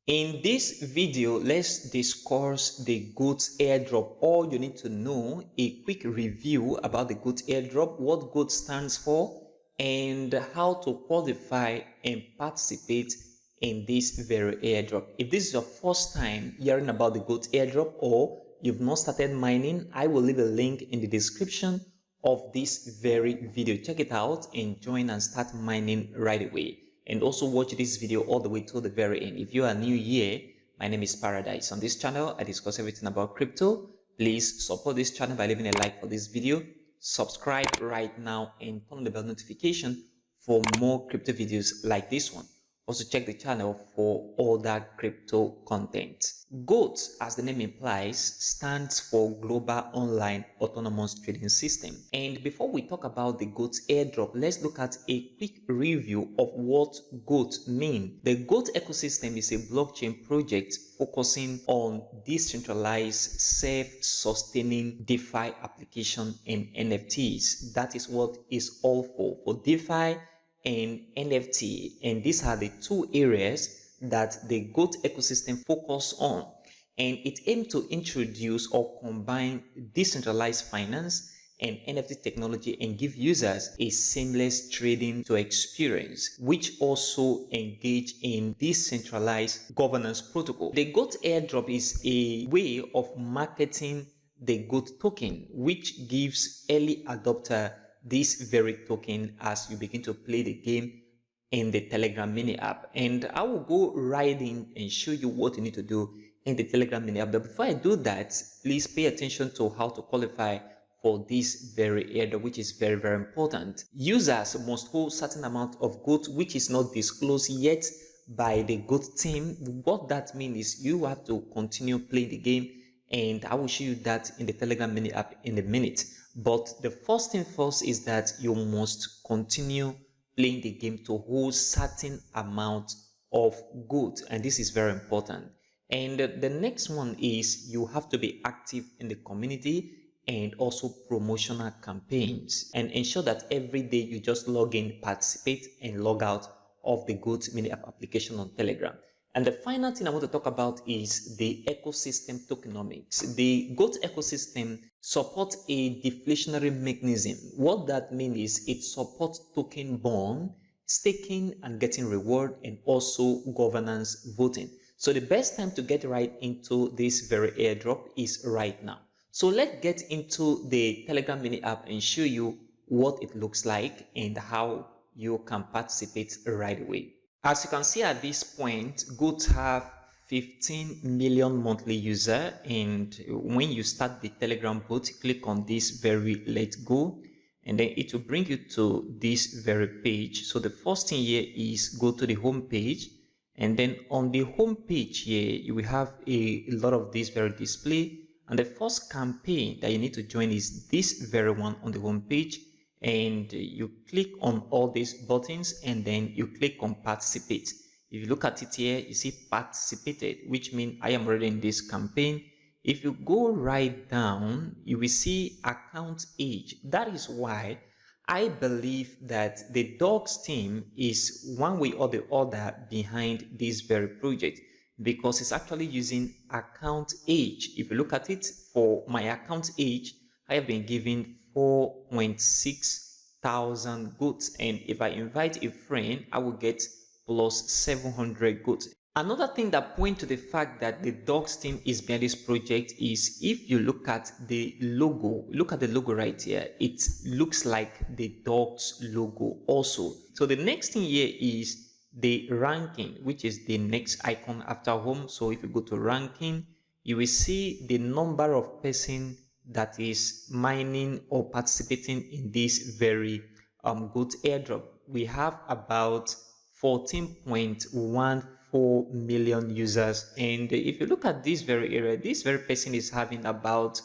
In this video, let's discuss the GOAT airdrop. All you need to know, a quick review about the GOAT airdrop, what GOAT stands for, and how to qualify and participate in this very airdrop. If this is your first time hearing about the GOAT airdrop or you've not started mining, I will leave a link in the description of this very video. Check it out and join and start mining right away. And also watch this video all the way to the very end. If you are new here, my name is Paradise. On this channel, I discuss everything about crypto. Please support this channel by leaving a like for this video. Subscribe right now and turn on the bell notification for more crypto videos like this one. Also check the channel for other crypto content. GOAT, as the name implies, stands for Global Online Autonomous Trading System. And before we talk about the GOAT airdrop, let's look at a quick review of what GOAT means. The GOAT ecosystem is a blockchain project focusing on decentralized, self-sustaining DeFi application and NFTs. That is what is all for DeFi and NFT, and these are the two areas that the GOAT ecosystem focus on, and it aims to introduce or combine decentralized finance and NFT technology and give users a seamless trading to experience, which also engage in decentralized governance protocol. The GOAT airdrop is a way of marketing the GOAT token, which gives early adopter this very token as you begin to play the game in the Telegram mini app. And I will go right in and show you what you need to do in the Telegram mini app. But before I do that, please pay attention to how to qualify for this very airdrop, which is very, very important. Users must hold certain amount of GOAT, which is not disclosed yet by the GOAT team. What that means is you have to continue playing the game, and I will show you that in the Telegram mini app in a minute. But the first thing first is that you must continue playing the game to hold certain amount of GOAT, and this is very important. And the next one is you have to be active in the community and also promotional campaigns, and ensure that every day you just log in, participate, and log out of the GOAT mini app application on Telegram. And the final thing I want to talk about is the ecosystem tokenomics. The GOAT ecosystem supports a deflationary mechanism. What that means is it supports token bond, staking and getting reward, and also governance voting. So the best time to get right into this very airdrop is right now. So let's get into the Telegram mini app and show you what it looks like and how you can participate right away. As you can see at this point, GOAT have 15 million monthly users, and when you start the Telegram bot, click on this very let's go, and then it will bring you to this very page. So the first thing here is go to the home page, and then on the home page here you will have a lot of this very display, and the first campaign that you need to join is this very one on the home page. And you click on all these buttons and then you click on participate. If you look at it here, you see participated, which means I am already in this campaign. If you go right down, you will see account age. That is why I believe that the dogs team is one way or the other behind this very project, because it's actually using account age. If you look at it, for my account age, I have been given 4.6 thousand GOAT, and if I invite a friend, I will get plus 700 GOAT. Another thing that points to the fact that the dogs team is behind this project is if you look at the logo, look at the logo right here, it looks like the dogs logo also. So the next thing here is the ranking, which is the next icon after home. So if you go to ranking, you will see the number of person that is mining or participating in this very GOAT airdrop. We have about 14.14 million users, and if you look at this very area, this very person is having about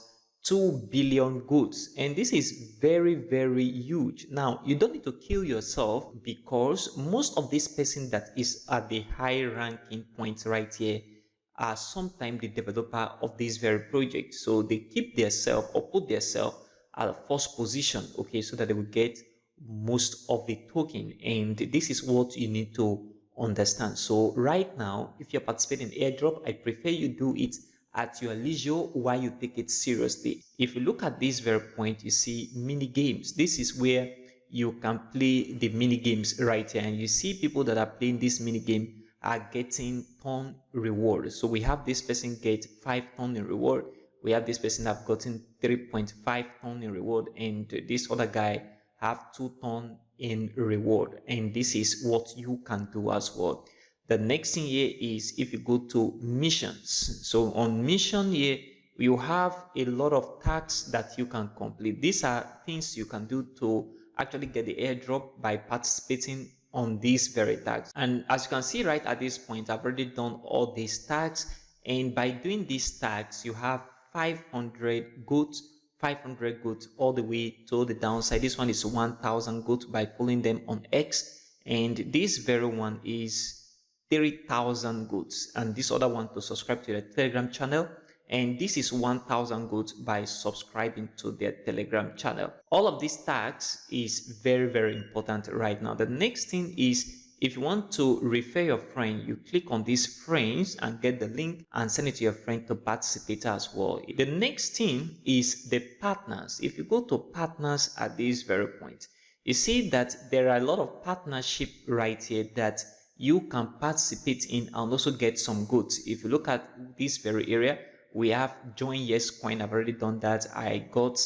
2 billion GOATs, and this is very, very huge. Now you don't need to kill yourself, because most of this person that is at the high ranking point right here are sometimes the developer of this very project. So they keep themselves or put themselves at the first position, okay, so that they will get most of the token. And this is what you need to understand. So right now, if you're participating in airdrop, I prefer you do it at your leisure while you take it seriously. If you look at this very point, you see mini games. This is where you can play the mini games right here, and you see people that are playing this mini game are getting ton reward. So we have this person get 5 ton in reward. We have this person have gotten 3.5 ton in reward, and this other guy have 2 ton in reward. And this is what you can do as well. The next thing here is if you go to missions. So on mission here, you have a lot of tasks that you can complete. These are things you can do to actually get the airdrop by participating on these very tags. And as you can see right at this point, I've already done all these tags, and by doing these tags you have 500 GOAT, 500 GOAT all the way to the downside. This one is 1000 GOAT by following them on X, and this very one is 3000 GOATs, and this other one to subscribe to the Telegram channel, and this is 1000 GOAT by subscribing to their Telegram channel. All of these tags is very important right now. The next thing is, if you want to refer your friend, you click on these friends and get the link and send it to your friend to participate as well. The next thing is the partners. If you go to partners at this very point, you see that there are a lot of partnership right here that you can participate in and also get some goods. If you look at this very area, we have join yes coin. I've already done that. I got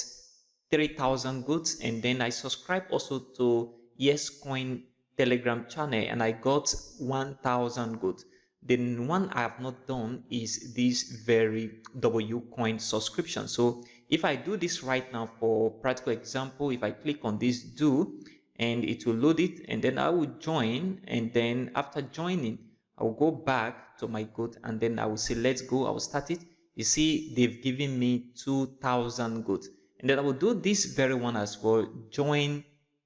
3000 goods, and then I subscribe also to yes coin Telegram channel and I got 1000 goods. The one I have not done is this very W coin subscription. So if I do this right now for practical example, if I click on this do, and it will load it, and then I will join, and then after joining I will go back to my GOAT, and then I will say let's go. I will start it. You see they've given me 2000 GOAT, and then I will do this very one as well, join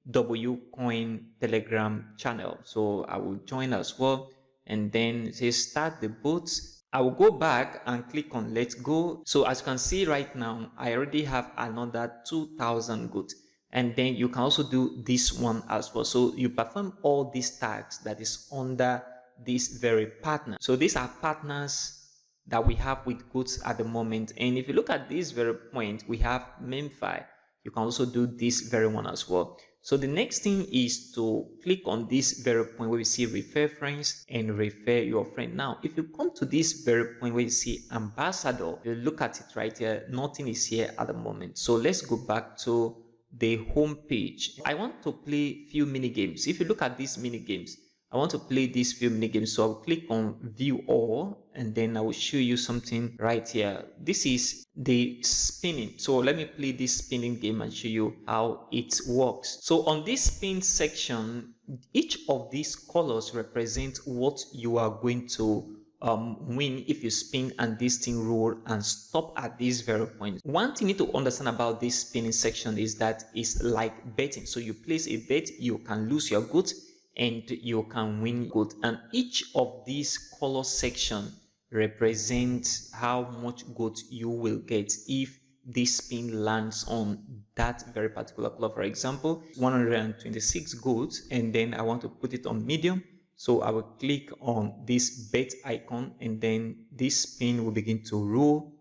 W coin Telegram channel. So I will join as well, and then say start the bots. I will go back and click on let's go. So as you can see right now, I already have another 2000 GOAT. And then you can also do this one as well. So you perform all these tasks that is under this very partner. So these are partners that we have with goods at the moment. And if you look at this very point, we have Memfi. You can also do this very one as well. So the next thing is to click on this very point where we see refer friends and refer your friend. Now, if you come to this very point where you see ambassador, you look at it right here, nothing is here at the moment. So let's go back to the home page. I want to play few mini games. If you look at these mini games, I want to play these few mini games. So I'll click on view all, and then I will show you something right here. This is the spinning. So let me play this spinning game and show you how it works. So on this spin section, each of these colors represent what you are going to win if you spin and this thing roll and stop at this very point. One thing you need to understand about this spinning section is that it's like betting. So you place a bet, you can lose your goods and you can win good, and each of these color section represents how much good you will get if this spin lands on that very particular color. For example, 126 goods, and then I want to put it on medium. So I will click on this bet icon, and then this spin will begin to roll.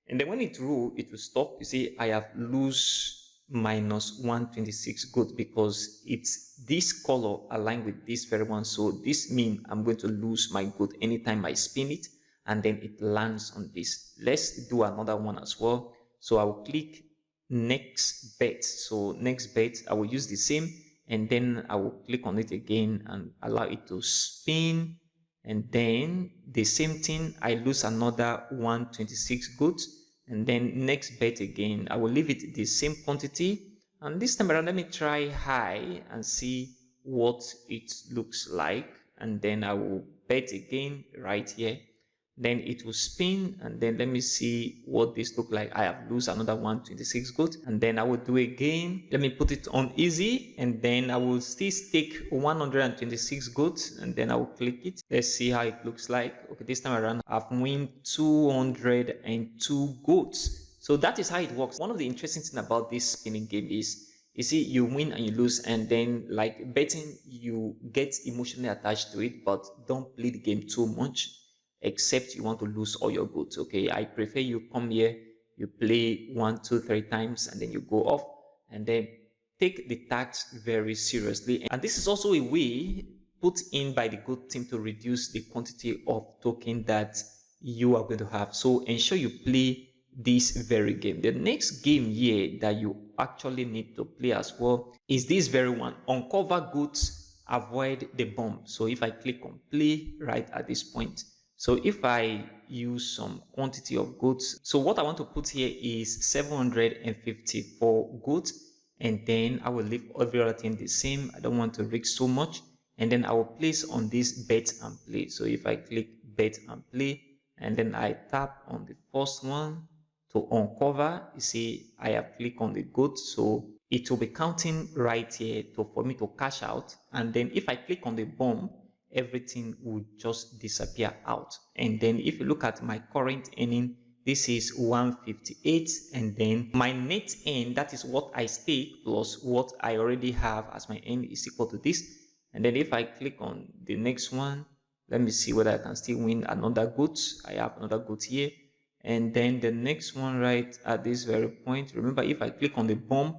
And then when it rolls, it will stop. You see, I have lose minus 126 good because it's this color aligned with this very one. So this means I'm going to lose my good anytime I spin it, and then it lands on this. Let's do another one as well. So I will click next bet. So next bet, I will use the same, and then I will click on it again and allow it to spin, and then the same thing, I lose another 126 goods, and then next bet again, I will leave it the same quantity, and this time around let me try high and see what it looks like, and then I will bet again right here. Then it will spin, and then let me see what this look like. I have lose another 126 good, and then I will do again. Let me put it on easy, and then I will still stake 126 goods, and then I will click it. Let's see how it looks like. Okay, this time around I've win 202 goods. So that is how it works. One of the interesting things about this spinning game is You see, you win and you lose, and then like betting, you get emotionally attached to it, but don't play the game too much, except you want to lose all your goods. Okay, I prefer you come here, you play 1, 2, 3 times, and then you go off, and then take the tax very seriously. And this is also a way put in by the GOAT team to reduce the quantity of token that you are going to have. So ensure you play this very game. The next game here that you actually need to play as well is this very one: uncover goods, avoid the bomb. So if I click on play right at this point, so if I use some quantity of goods, so what I want to put here is 754 goods, and then I will leave everything the same. I don't want to risk so much, and then I will place on this bet and play. So if I click bet and play, and then I tap on the first one to uncover, you see I have clicked on the good, so it will be counting right here for me to cash out. And then if I click on the bomb, everything will just disappear out. And then if you look at my current earning, this is 158, and then my net earn, that is what I stake plus what I already have as my earn, is equal to this. And then if I click on the next one, let me see whether I can still win another goods. I have another goods here. And then the next one right at this very point, remember, if I click on the bomb,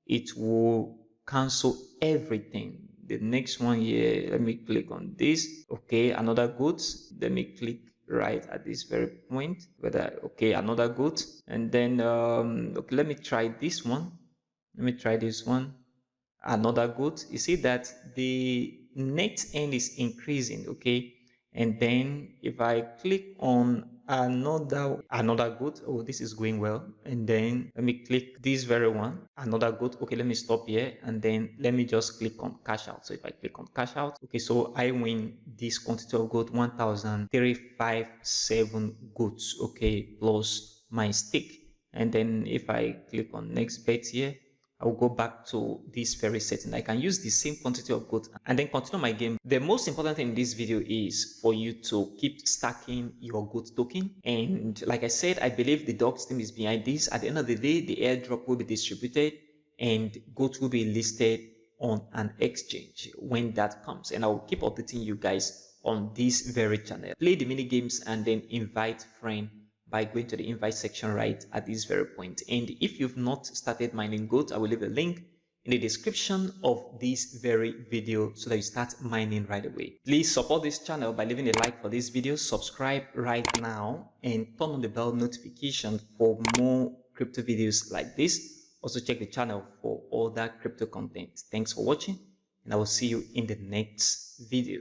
it will cancel everything. The next one here, let me click on this. Okay, another goods. Let me click right at this very point, whether, okay, another goods. And then okay, let me try this one. Let me try this one. Another good. You see that the net end is increasing. Okay, and then if I click on another good, oh, this is going well, and then let me click this very one, another good. Okay, let me stop here, and then let me just click on cash out. So if I click on cash out, okay, so I win this quantity of good, 1,357 goods, okay, plus my stake. And then if I click on next bet here, I'll go back to this very setting. I can use the same quantity of gold and then continue my game. The most important thing in this video is for you to keep stacking your goat token. And like I said, I believe the dogs team is behind this. At the end of the day, the airdrop will be distributed and goat will be listed on an exchange when that comes. And I will keep updating you guys on this very channel. Play the mini games and then invite friend by going to the invite section right at this very point. And if you've not started mining goat, I will leave a link in the description of this very video so that you start mining right away. Please support this channel by leaving a like for this video, subscribe right now, and turn on the bell notification for more crypto videos like this. Also check the channel for other crypto content. Thanks for watching, and I will see you in the next video.